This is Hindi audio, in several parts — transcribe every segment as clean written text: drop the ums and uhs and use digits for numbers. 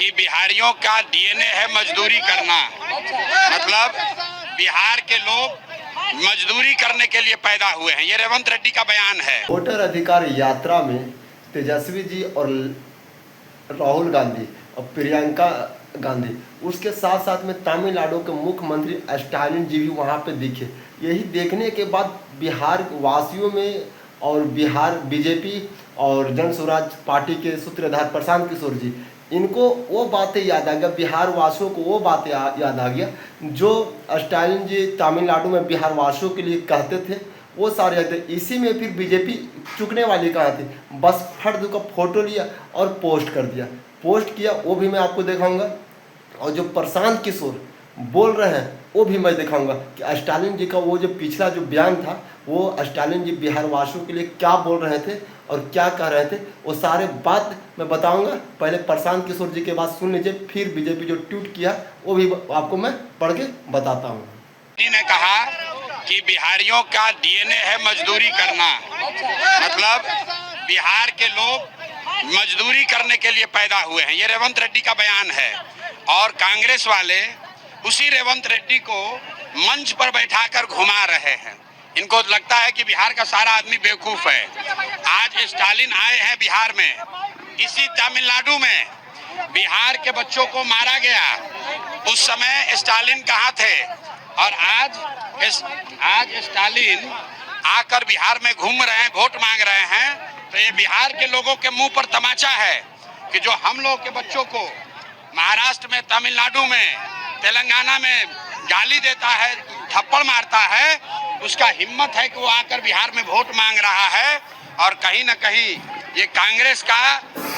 कि बिहारियों का डीएनए है मजदूरी करना। मतलब बिहार के लोग मजदूरी करने के लिए पैदा हुए हैं, ये रेवंत रेड्डी का बयान है। वोटर अधिकार यात्रा में तेजस्वी जी और राहुल गांधी और प्रियंका गांधी, उसके साथ साथ में तमिलनाडु के मुख्यमंत्री स्टालिन जी भी वहाँ पे दिखे। यही देखने के बाद बिहार वासियों में और बिहार बीजेपी और जन स्वराज पार्टी के सूत्रधार प्रशांत किशोर जी, इनको वो बातें याद आ गया, बिहार वासियों को वो बातें याद आ गया जो स्टालिन जी तमिलनाडु में बिहार वासियों के लिए कहते थे, वो सारे याद थे। इसी में फिर बीजेपी चुकने वाली कहाँ थी, बस फर्द का फोटो लिया और पोस्ट कर दिया। पोस्ट किया वो भी मैं आपको दिखाऊंगा, और जो प्रशांत किशोर बोल रहे हैं वो भी मैं दिखाऊंगा कि स्टालिन जी का वो जो पिछला जो बयान था, वो स्टालिन जी बिहार वासियों के लिए क्या बोल रहे थे और क्या कह रहे थे, वो सारे बात मैं बताऊंगा। पहले प्रशांत किशोर जी के बात सुन लीजिए, फिर बीजेपी जो ट्वीट किया वो भी आपको मैं पढ़ के बताता हूँ। ने कहा कि बिहारियों का डीएनए है मजदूरी करना। मतलब बिहार के लोग मजदूरी करने के लिए पैदा हुए हैं, ये रेवंत रेड्डी का बयान है। और कांग्रेस वाले उसी रेवंत रेड्डी को मंच पर बैठाकर घुमा रहे हैं। इनको लगता है कि बिहार का सारा आदमी बेवकूफ है। आज स्टालिन आए हैं बिहार में, इसी तमिलनाडु में बिहार के बच्चों को मारा गया, उस समय स्टालिन कहाँ थे? और आज स्टालिन आकर बिहार में घूम रहे हैं, वोट मांग रहे हैं। तो ये बिहार के लोगों के मुंह पर तमाचा है कि जो हम लोग के बच्चों को महाराष्ट्र में, तमिलनाडु में, तेलंगाना में गाली देता है, थप्पड़ मारता है, उसका हिम्मत है कि वो आकर बिहार में वोट मांग रहा है। और कहीं न कहीं ये कांग्रेस का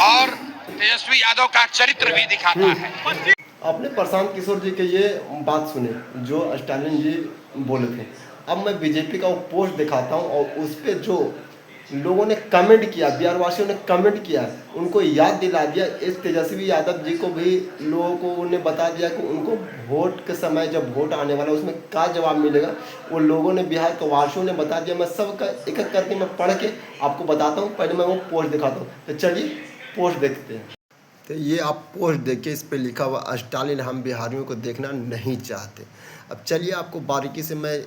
और तेजस्वी यादव का चरित्र भी दिखाता है। आपने प्रशांत किशोर जी के ये बात सुने जो स्टालिन जी बोले थे। अब मैं बीजेपी का वो पोस्ट दिखाता हूँ और उस पर जो लोगों ने कमेंट किया, बिहार वासियों ने कमेंट किया, उनको याद दिला दिया। इस तेजस्वी यादव जी को भी लोगों को उन्हें बता दिया कि उनको वोट के समय जब वोट आने वाला उसमें क्या जवाब मिलेगा, वो लोगों ने, बिहार के वासियों ने बता दिया। मैं सबका एक एक करके मैं पढ़ के आपको बताता हूँ। पहले मैं वो पोस्ट दिखाता हूँ, तो चलिए पोस्ट देखते हैं। तो ये आप पोस्ट देखिए, इस पे लिखा हुआ स्टालिन हम बिहारियों को देखना नहीं चाहते। अब चलिए आपको बारीकी से मैं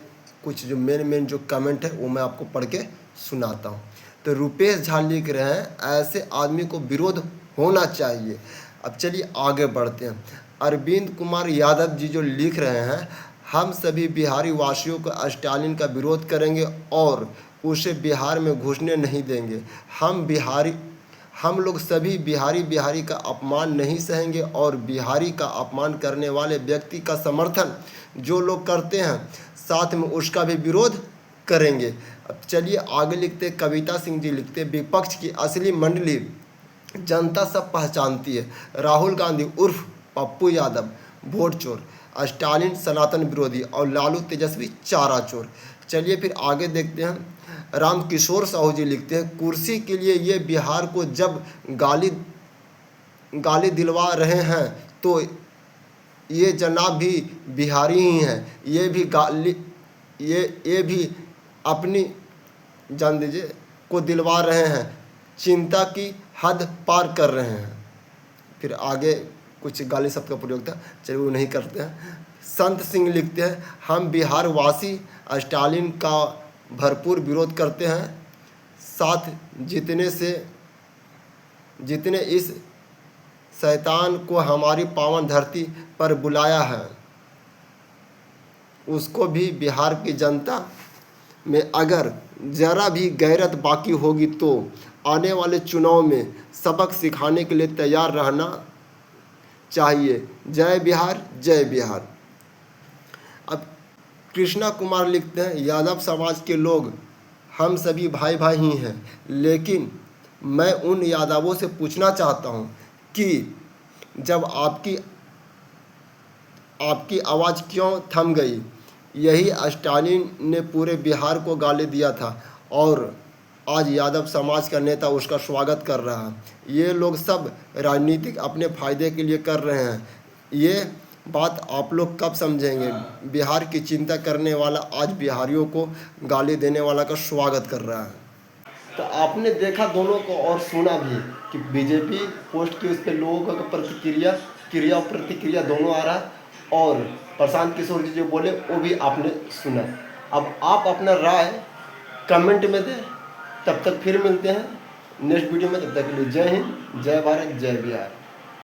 कुछ जो मेन जो कमेंट है वो मैं आपको पढ़ के सुनाता हूँ। तो रुपेश झा लिख रहे हैं ऐसे आदमी को विरोध होना चाहिए। अब चलिए आगे बढ़ते हैं। अरविंद कुमार यादव जी जो लिख रहे हैं हम सभी बिहारी वासियों को स्टालिन का विरोध करेंगे और उसे बिहार में घुसने नहीं देंगे। हम लोग सभी बिहारी का अपमान नहीं सहेंगे और बिहारी का अपमान करने वाले व्यक्ति का समर्थन जो लोग करते हैं साथ में उसका भी विरोध करेंगे। अब चलिए आगे लिखते, कविता सिंह जी लिखते विपक्ष की असली मंडली जनता सब पहचानती है। राहुल गांधी उर्फ पप्पू यादव वोट चोर, स्टालिन सनातन विरोधी और लालू तेजस्वी चारा चोर। चलिए फिर आगे देखते हैं। रामकिशोर साहू जी लिखते हैं कुर्सी के लिए ये बिहार को जब गाली दिलवा रहे हैं तो ये जनाब भी बिहारी ही हैं, ये भी अपनी जान दीजिए को दिलवा रहे हैं, चिंता की हद पार कर रहे हैं। फिर आगे कुछ गाली शब्द का प्रयोग था, चलिए वो नहीं करते हैं। संत सिंह लिखते हैं हम बिहार वासी स्टालिन का भरपूर विरोध करते हैं, साथ जितने इस शैतान को हमारी पावन धरती पर बुलाया है उसको भी बिहार की जनता में अगर ज़रा भी गैरत बाकी होगी तो आने वाले चुनाव में सबक सिखाने के लिए तैयार रहना चाहिए। जय बिहार, जय बिहार। अब कृष्णा कुमार लिखते हैं यादव समाज के लोग हम सभी भाई भाई ही हैं, लेकिन मैं उन यादवों से पूछना चाहता हूं कि जब आपकी आवाज़ क्यों थम गई? यही स्टालिन ने पूरे बिहार को गाली दिया था और आज यादव समाज का नेता उसका स्वागत कर रहा है। ये लोग सब राजनीतिक अपने फायदे के लिए कर रहे हैं। ये बात आप लोग कब समझेंगे? बिहार की चिंता करने वाला आज बिहारियों को गाली देने वाला का स्वागत कर रहा है। तो आपने देखा दोनों को और सुना भी कि बीजेपी पोस्ट की उस पर लोगों का प्रतिक्रिया क्रिया और प्रतिक्रिया दोनों आ रहा है, और प्रशांत किशोर जी जो बोले वो भी आपने सुना। अब आप अपना राय कमेंट में दें। तब तक फिर मिलते हैं नेक्स्ट वीडियो में। तब तक के लिए जय हिंद, जय भारत, जय बिहार।